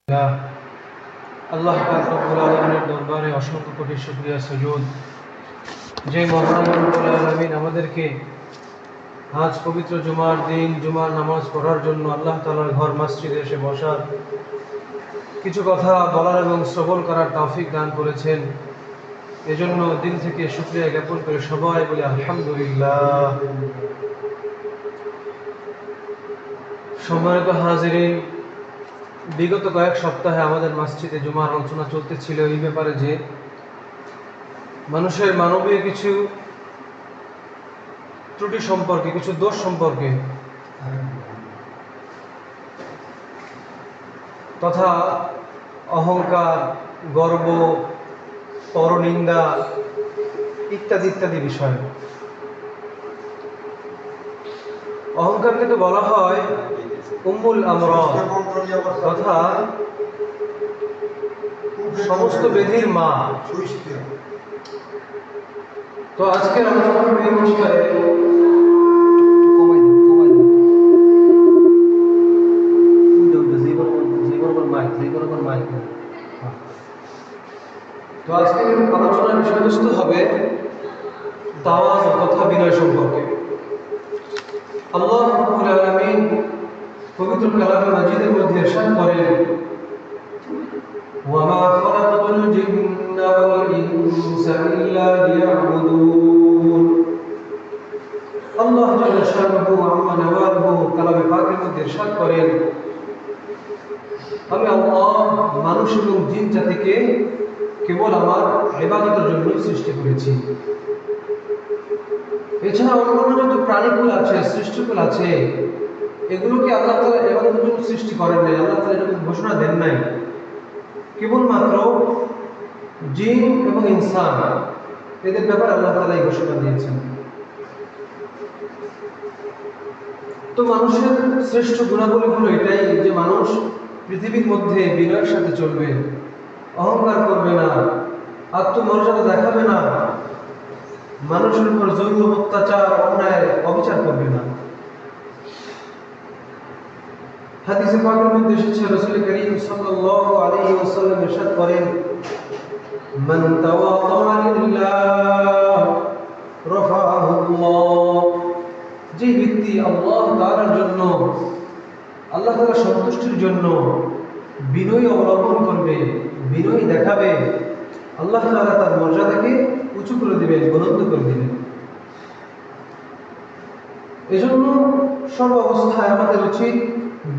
আল্লাহ পাক রব্বুল আলামিনের দরবারে অসংখ্য কোটি শুকরিয়া সুজুদ যে মহান রব্বুল আলামিন আমাদেরকে আজ পবিত্র জুমার দিন জুমার নামাজ পড়ার জন্য আল্লাহ তাআলার ঘর মসজিদে এসে বসার কিছু কথা বলার এবং শ্রবণ করার তৌফিক দান করেছেন। এজন্য দিল থেকে শুকরিয়া জ্ঞাপন করে সবাই বলি আলহামদুলিল্লাহ। সম্মানিত হাজিরিন, বিগত কয়েক সপ্তাহে আমাদের মসজিদে জুমার আলোচনা চলতেছিল এই ব্যাপারে যে মানুষের মানবীয় কিছু ত্রুটি সম্পর্কে, কিছু দোষ সম্পর্কে, তথা অহংকার, গর্ব, পরনিন্দা ইত্যাদি ইত্যাদি বিষয়। অহংকারকে তো বলা হয় উম্মুল আমরাদ, তথা সমস্ত ব্যাধির মা। তো আজকের আলোচনার এই বিষয়ে তো আজকের আলোচনার বিষয়বস্তু হবে তাওয়াজু তথা বিনয় সম্পর্কে। আল্লাহ রাব্বুল আলামিন পবিত্র কালামে মাজিদের মধ্যে ইরশাদ করেন, ওয়ামা খালাকাতুল জিন্না ওয়াল ইনসা ইল্লা লিয়াবুদুন। আল্লাহ জাল্লা শানুহু আম্মা নাওয়ালহু কালামে পাকের মধ্যে ইরশাদ করেন, আমি আল্লাহ মানুষ এবং জিন জাতিকে কেবল আমার ইবাদতের জন্য সৃষ্টি করেছি। এছাড়া অন্যান্য যত প্রাণীকুল আছে, সৃষ্টিকুল আছে, এগুলোকে আল্লাহ তাআলা ইবাদতের জন্য সৃষ্টি করেন নাই। আল্লাহ তাআলা এরকম ঘোষণা দেন নাই। কেবলমাত্র জিন এবং ইনসান, এদের ব্যাপারে আল্লাহ তাআলা এই ঘোষণা দিয়েছেন। তো মানুষের শ্রেষ্ঠ গুণাবলী হলো এটাই যে মানুষ পৃথিবীর মধ্যে বিনয়ের সাথে চলবে, অহংকার করবে না, আত্মমর্যাদা দেখাবে না, মানুষের উপর জুলুম, অত্যাচার, অন্যায়, অবিচার করবে না। হাদিসে পাকের মধ্যে এসেছে, রাসূল করিম সাল্লাল্লাহু আলাইহি ওয়াসাল্লাম ইরশাদ করেন, মান তাওয়াদা লিল্লাহ রাফাআহুল্লাহ। যে ব্যক্তি আল্লাহ তাআলার জন্য, আল্লাহ তাআলার সন্তুষ্টির জন্য বিনয় অবলম্বন করবে, বিনয় দেখাবে, আল্লাহ তাআলা তার মর্যাদাকে উঁচু করে দিবেন, বুলন্দ করে দিবেন। এজন্য সব অবস্থায় আমাদের উচিত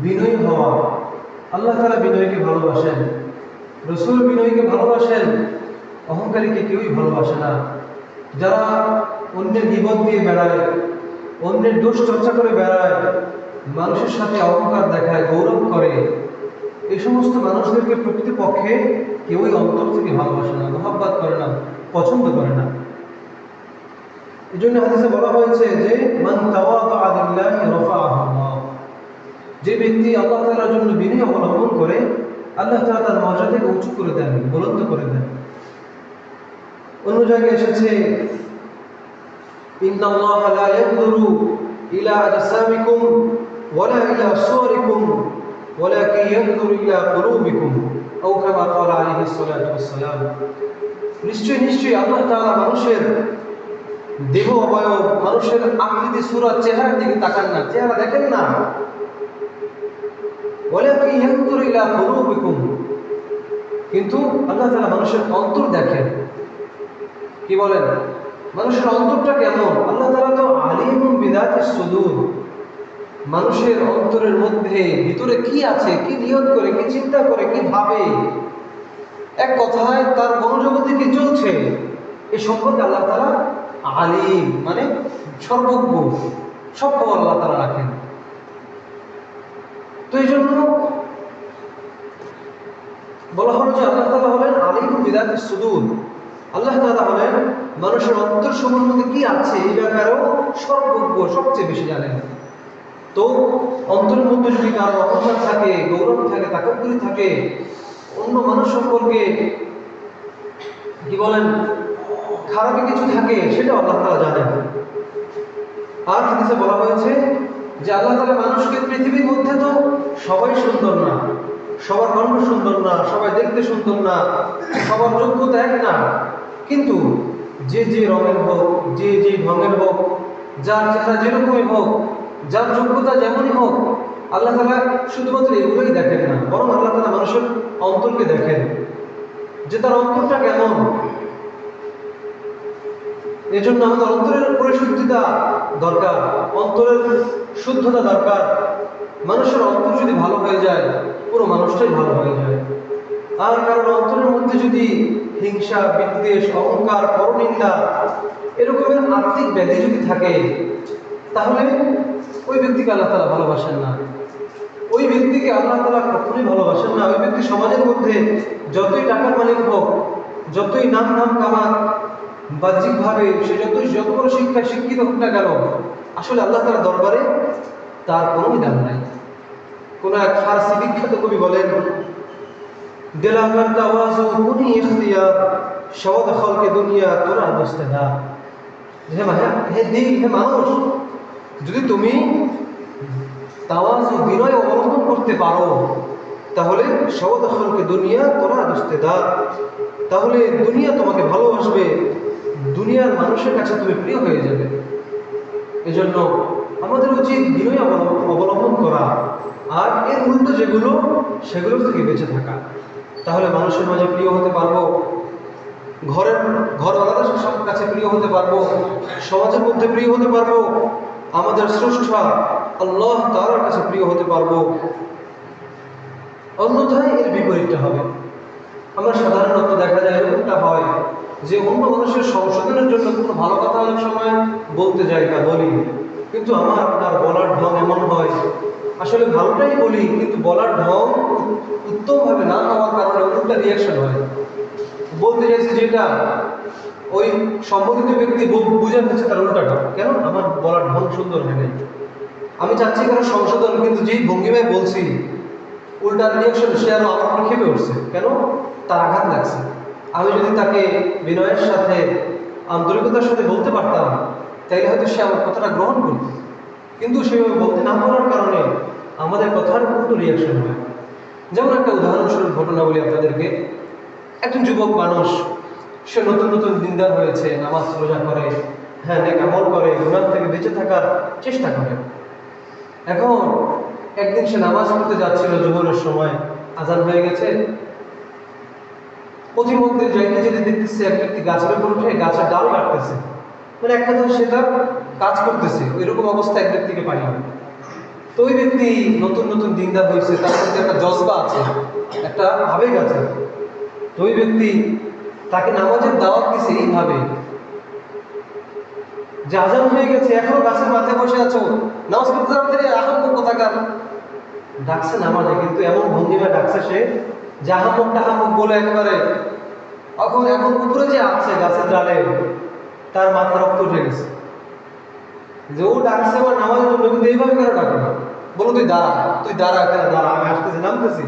বিনয়ী হওয়া। আল্লাহ তাআলা বিনয়কে ভালোবাসেন, রাসূল বিনয়কে ভালোবাসেন। অহংকারীকে কেউই ভালোবাসে না। যারা অন্যের গীবত দিয়ে বেড়ায়, অন্যের দোষ চর্চা করে বেড়ায়, মানুষের সাথে অহংকার দেখায়, গৌরব করে, এই সমস্ত মানুষদেরকে প্রকৃতপক্ষে কেউই অন্তর থেকে ভালোবাসে না, মহব্বত করে না, পছন্দ করে না। এই জন্য হাদিসে বলা হয়েছে যে মান তাওয়াদা লিল্লাহি রাফাআহুল্লাহ। যে ব্যক্তি আল্লাহ তাআলার জন্য বিনয় অবলম্বন করে, আল্লাহ তাআলা তার মর্যাদাকে উঁচু করে দেন, বুলন্দ করে দেন। অন্য জায়গায় এসেছে, ইন্নাল্লাহা লা ইয়ানজুরু ইলা আজসামিকুম ওয়ালা ইলা সুওয়ারিকুম ওয়ালাকিন ইয়ানজুরু ইলা কুলুবিকুম আও কামা ক্বালা আলাইহিস সালাতু ওয়াসসালাম। নিশ্চয়ই আল্লাহ তাআলা মানুষের দেহ অবয়ব, মানুষের আকৃতি, সূরত, চেহারার দিকে তাকান না, চেহারা দেখেন না। ওয়ালাকিন ইয়ানজুরু ইলা কুলুবিকুম, কিন্তু আল্লাহ তাআলা মানুষের অন্তর দেখেন। কি বলেন? মানুষের অন্তরটা কেমন? আল্লাহ তাআলা তো আলিমুন বিযাতিস সুদূর। মানুষের অন্তরের মধ্যে ভিতরে কি আছে, কি নিয়ত করে, কি চিন্তা করে, কি ভাবে, এক কথায় তার মনোজগতে কি চলছে, এই সম্পর্কে আল্লাহ তাআলা আলিম, মানে সর্বজ্ঞ, সব খবর আল্লাহ তাআলা রাখেন। তো এই জন্য বলা হলো যে আল্লাহ তাআলা হলেন আলিমুন বিযাতিস সুদূর। আল্লাহ তাআলা হলেন মানুষের অন্তর সমূহের মধ্যে কি আছে এই ব্যাপারেও সর্বজ্ঞ, সবচেয়ে বেশি জানেন। তো অন্তরের মধ্যে যদি কারো অহংকার থাকে, গৌরব থাকে, তাকাব্বুরি থাকে, অন্য মানুষ সম্পর্কে কি বলেন খারাপই কিছু থাকে, সেটা আল্লাহ তাআলা জানেন। আর হাদিসে বলা হয়েছে যে আল্লাহ তাআলা মানুষকে পৃথিবীর মধ্যে তো সবাই সুন্দর না, সবার কণ্ঠ সুন্দর না, সবাই দেখতে সুন্দর না, সবার যোগ্যতা এক না, কিন্তু যে যে রঙের হোক, যে যে ঢঙের হোক, যার চেহারা যেরকমই হোক, যার যোগ্যতা যেমনই হোক, আল্লাহ তাআলা শুধুমাত্র এগুলোই দেখেন না, বরং আল্লাহ তাআলা মানুষের অন্তরকে দেখেন, যে তার অন্তরটা কেমন। এজন্য আমাদের অন্তরের পরিশুদ্ধিতা দরকার, অন্তরের শুদ্ধতা দরকার। মানুষের অন্তর যদি ভালো হয়ে যায়, পুরো মানুষটাই ভালো হয়ে যায়। আর কারণ অন্তরের মধ্যে যদি হিংসা, বিদ্বেষ, অহংকার, পরনিন্দা এরকমের আত্মিক ব্যাধি যদি থাকে, তাহলে ওই ব্যক্তিকে আল্লাহ তাআলা ভালোবাসেন না। ওই ব্যক্তিকে আল্লাহ তাআলা কখনোই ভালোবাসেন না। ওই ব্যক্তি সমাজের মধ্যে যতই টাকার মালিক হোক, যতই নাম কামাক, বাহ্যিকভাবে সে যত বড় শিক্ষায় শিক্ষিত হোক না কেন, আসলে আল্লাহ তাআলার দরবারে তার কোনোই দাম নাই। কোন এক ফারসি বিখ্যাত কবি বলেন, দিল আমার তাওয়াজু কুনি ইখতিয়ার, শওদ খলকে দুনিয়া তোরা দস্তেদা। হে দিল, হে মানুষ, যদি তুমি তাওয়াজু, বিনয় অবলম্বন করতে পারো, তাহলে শওদ খলকে দুনিয়া তোরা দস্তেদা, তাহলে দুনিয়া তোমাকে ভালোবাসবে, দুনিয়ার মানুষের কাছে তুমি প্রিয় হয়ে যাবে। এজন্য আমাদের উচিত বিনয় অবলম্বন করা, আর এর উল্টো যেগুলো, সেগুলোর থেকে বেঁচে থাকা। তাহলে মানুষের মাঝে প্রিয় হতে পারবো, ঘরওয়ালাদের কাছে প্রিয় হতে পারবো, সমাজের মধ্যে প্রিয় হতে পারবো, আমাদের স্রষ্টা আল্লাহ তাআলার কাছে প্রিয় হতে পারবো। অন্যথায় এর বিপরীতটা হবে। আমরা সাধারণত দেখা যায় এরকমটা হয় যে অন্য মানুষের সংশোধনের জন্য কোনো ভালো কথা অনেক সময় বলতে যাই বা বলি, কিন্তু আমার আপনার বলার ঢং এমন হয়, আসলে ভালোটাই বলি, কিন্তু বলার ঢং উত্তমভাবে না হওয়ার কারণে উল্টা রিয়াকশন হয়। বলতে চাইছি যেটা, ওই সম্বোধিত ব্যক্তি বুঝে ফেলছে তার উল্টাটা, কেন আমার বলার ঢং সুন্দর হয় নাই, আমি চাচ্ছি কারো সংশোধন, কিন্তু যেই ভঙ্গিমায় বলছি উল্টা রিয়াকশন, সে আরো আমার উপর খেপে উঠছে, কেন? তার আঘাত লাগছে। আমি যদি তাকে বিনয়ের সাথে, আন্তরিকতার সাথে বলতে পারতাম, তাইলে হয়তো সে আমার কথাটা গ্রহণ করত, কিন্তু সেভাবে বলতে না পারার কারণে আমাদের কথার উল্টো রিয়াকশন হয়। যেমন একটা উদাহরণস্বরূপ ঘটনা বলি আপনাদেরকে। একজন যুবক মানুষ, সে নতুন নতুন দিনদার হয়েছে, নামাজ রোজা করে, হ্যাঁ, নেক আমল করে, গুনাহ থেকে বেঁচে থাকার চেষ্টা করে। এখন একদিন সে নামাজ পড়তে যাচ্ছিল, জোহরের সময় আজান হয়ে গেছে। প্রতিমধ্যে যাইতে যেতে দেখতেছে এক ব্যক্তি গাছের উপর উঠে গাছের ডাল কাটতেছে, মানে একটা তো সে তার কাজ করতেছে, ওইরকম অবস্থা এক ব্যক্তিকে পাইল। তো ওই ব্যক্তি নতুন নতুন দিনদার হয়েছে, তার মধ্যে একটা জজবা আছে, একটা আবেগ আছে। তো ওই ব্যক্তি তাকে নামাজের দাওয়াত দিছে এইভাবে যে আজান হয়ে গেছে, এখনো গাছের মাথায় বসে আছো, নামাজ পড়তে যাওয়ার আহম্মক কোথাকার। ডাকছে নামাজে, কিন্তু এমন ভঙ্গিমায় ডাকছে সে যে আহম্মক টাহাম্মক বলে একেবারে, এখন উপরে যে আছে গাছের ডালে, তার মাথা রক্ত উঠে গেছে যে ও ডাকছে আমার নামাজের জন্য, কিন্তু এইভাবে কেন ডাকে না? বলো তুই দাঁড়া, তুই দাঁড়া, কেন দাঁড়া, আমি আসতেছি, নামতেছি।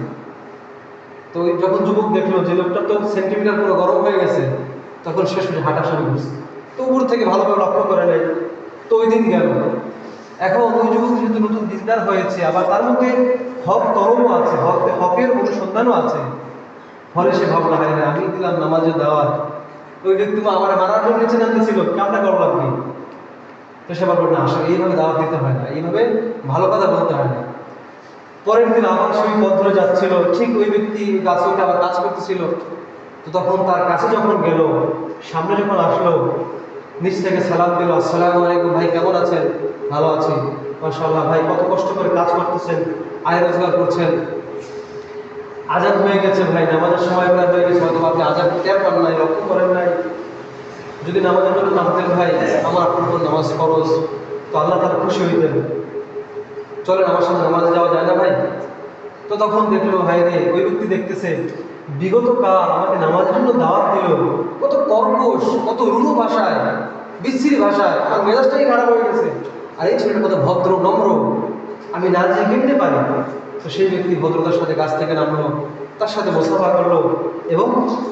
তো যখন যুবক দেখলো যে লোকটা তো সেন্টিমিটার পুরো গরম হয়ে গেছে, তখন শেষ হয়ে হাঁটা শুরু করছে। তো উপর থেকে ভালোভাবে লক্ষ্য করে নেই। তো ওই দিন গেল। এখন ওই যুবক যেহেতু নতুন দিনদার হয়েছে, আবার তার মধ্যে হক তরমও আছে, হকের অনুসন্ধানও আছে, ফলে সে ভাবলো, হ্যাঁ আমি দিলাম নামাজের দাওয়াত, ওই ব্যক্তি আমার মারার জন্য নিচে নামতেছিল, কামটা করলাম কি? তো সে ভাবলো, না আসলে এইভাবে দাওয়াত দিতে হয় না, এইভাবে ভালো কথা বলতে হয় না। পরের দিন আবার সেই পথ ধরে যাচ্ছিল, ঠিক ওই ব্যক্তি গাছে উঠে আবার কাজ করতেছিল। তো তখন তার কাছে যখন গেল, সামনে যখন আসলো, নিচ থেকে সালাম দিল, আসসালামু আলাইকুম ভাই, কেমন আছেন? ভালো আছি, মাশাআল্লাহ ভাই, কত কষ্ট করে কাজ করতেছেন, আয় রোজগার করছেন, আজান হয়ে গেছে ভাই, নামাজের সময় প্রায় হয়ে গেছে, হয়তো আপনি আজান টের পান নাই, লক্ষ্য করেন নাই। যদি নামাজের জন্য নামতেন ভাই, আমার আপনার উপর নামাজ ফরজ, তো আল্লাহ তারা খুশি হইতেন, চলেন আমার সাথে নামাজে যাওয়া যায় না ভাই? তো তখন দেখলো, ভাই রে, ওই ব্যক্তি দেখতেছে বিগত কাল আমাকে নামাজের জন্য দাওয়াত দিল, কত কর্কশ, কত রূঢ় ভাষায়, বিশ্রী ভাষায়, আমার মেজাজটাই খারাপ হয়ে গেছে। আর এই ছেলেটা কত ভদ্র নম্র, আমি না যেয়ে কেমনে পারি? তো সেই ব্যক্তি ভদ্রতার সাথে গাছ থেকে নামলো, তার সাথে মোসাফা করলো, এবং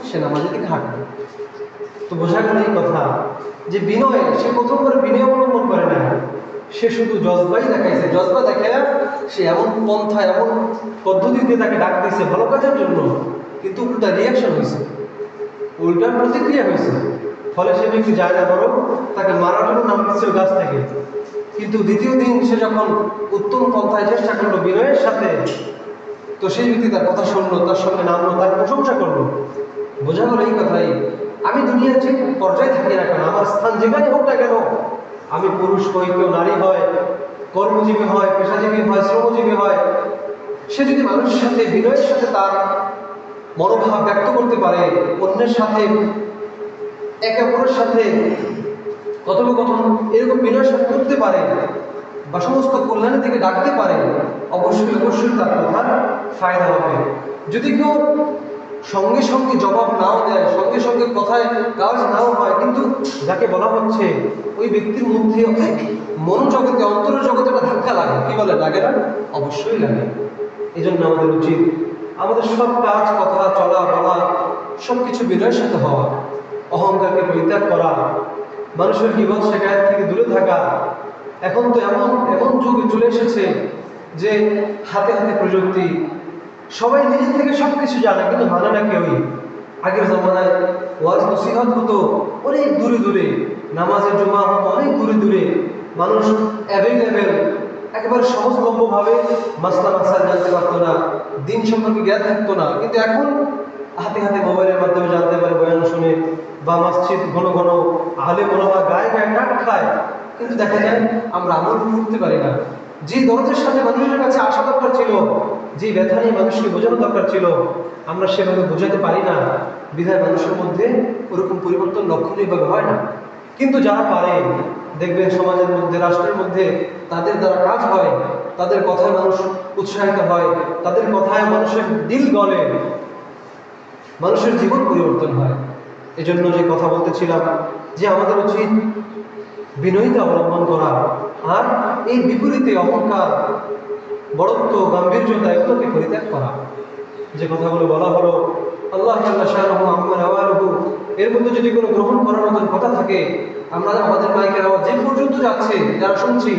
সে নামাজের দিকে হাঁটলো। তো বোঝা গেল এই কথা যে বিনয়, সে প্রথম করে বিনয় অবলম্বন করে না, সে শুধু জজবাই দেখাইছে। জজবা দেখে সে এমন পন্থা এমন পদ্ধতিতে তাকে ডাক দিয়েছে ভালো কাজের জন্য, কিন্তু উল্টা রিয়াকশন হয়েছে, উল্টা প্রতিক্রিয়া হয়েছে। ফলে সে ব্যক্তি যায় না, বরং তাকে মারার জন্য নাম দিচ্ছে গাছ থেকে। কিন্তু দ্বিতীয় দিন সে যখন উত্তম পন্থায় চেষ্টা করলো বিনয়ের সাথে, তো সেই ব্যক্তি তার কথা শুনলো, তার সঙ্গে নামলো, তার প্রশংসা করলো। বোঝা গেল এই কথাই, আমি দুনিয়ার যে পর্যায়ে থাকি না কেন, আমার স্থান যেখানে হোক না কেন, আমি পুরুষ হই, কেউ নারী হয়, কর্মজীবী হয়, পেশাজীবী হয়, শ্রমজীবী হয়, সে যদি মানুষের সাথে বিনয়ের সাথে তার মনোভাব ব্যক্ত করতে পারে, অন্যের সাথে একে অপরের সাথে কথোপকথন এরকম বিনয়ের সাথে করতে পারে, বা সমস্ত কল্যাণের দিকে ডাকতে পারে, অবশ্যই অবশ্যই তার কথার ফায়দা হবে। যদি কেউ সঙ্গে সঙ্গে জবাব নাও দেয়, সঙ্গে সঙ্গে কথায় কাজ নাও হয়, কিন্তু যাকে বলা হচ্ছে ওই ব্যক্তির মধ্যে মনোজগতে অন্তরের জগতে একটা ধাক্কা লাগে, কি বলে লাগে না? অবশ্যই লাগে। এই জন্য আমাদের উচিত আমাদের সব কাজ, কথা, চলা বলা সব কিছু বিনয়ের সাথে হওয়া, অহংকারকে পরিত্যাগ করা, মানুষের বিপদ শেখায়ত থেকে দূরে থাকা। এখন তো এমন এমন যুগ চলে এসেছে যে হাতে হাতে প্রযুক্তি, সবাই নিজের থেকে সব কিছু জানে, কিন্তু মানে না কেউই। আগের জমানায় ওয়াজ নসিহত হতো অনেক দূরে দূরে, নামাজের জমা হতো অনেক দূরে দূরে, মানুষ অ্যাভেলেবেল একেবারে সহজলভ্যভাবে মাসলা মাসাল জানতে পারতো না, দিন সম্পর্কে জ্ঞান থাকতো না। কিন্তু এখন হাতে হাতে মোবাইলের মাধ্যমে জানতে পারে, বয়ান শুনে, বা মসজিদ ঘন ঘন আহলে ওলামা গায়ে গায়ে টাক খায়, কিন্তু দেখা যায় আমরা আমল করতে পারি না। যে দরদের সাথে মানুষের কাছে আসা দরকার ছিল, যে ব্যথা নিয়ে মানুষকে বোঝানো দরকার ছিল, আমরা সেভাবে বোঝাতে পারি না, বিধায় মানুষের মধ্যে ওরকম পরিবর্তন লক্ষণীয়ভাবে হয় না। কিন্তু যারা পারে, দেখবেন সমাজের মধ্যে, রাষ্ট্রের মধ্যে তাদের দ্বারা কাজ হয়, তাদের কথায় মানুষ উৎসাহিত হয়, তাদের কথায় মানুষের দিল গলে, মানুষের জীবন পরিবর্তন হয়। এজন্য যে কথা বলতেছিলাম, যে আমাদের উচিত বিনয়িতা অবলম্বন করা, আর এই বিপরীতে অহংকার, বড়ত্ব, গাম্ভীর্যতা এগুলোকে পরিত্যাগ করা। যে কথাগুলো বলা হলো, আল্লাহ এর মধ্যে যদি কোনো গ্রহণ করার মতন কথা থাকে, আমরা আমাদের মাইকের আওয়াজ যে পর্যন্ত যাচ্ছে, যারা শুনছি,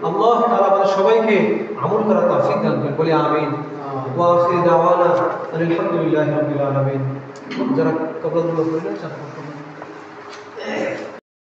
আল্লাহ তাআলা আমাদের সবাইকে আমল করার তৌফিক দান করেন, বলি আমিন। ওয়া আখিরু দাওয়ানা আলহামদুলিল্লাহি রাব্বিল আলামিন। যারা কবুল করবেন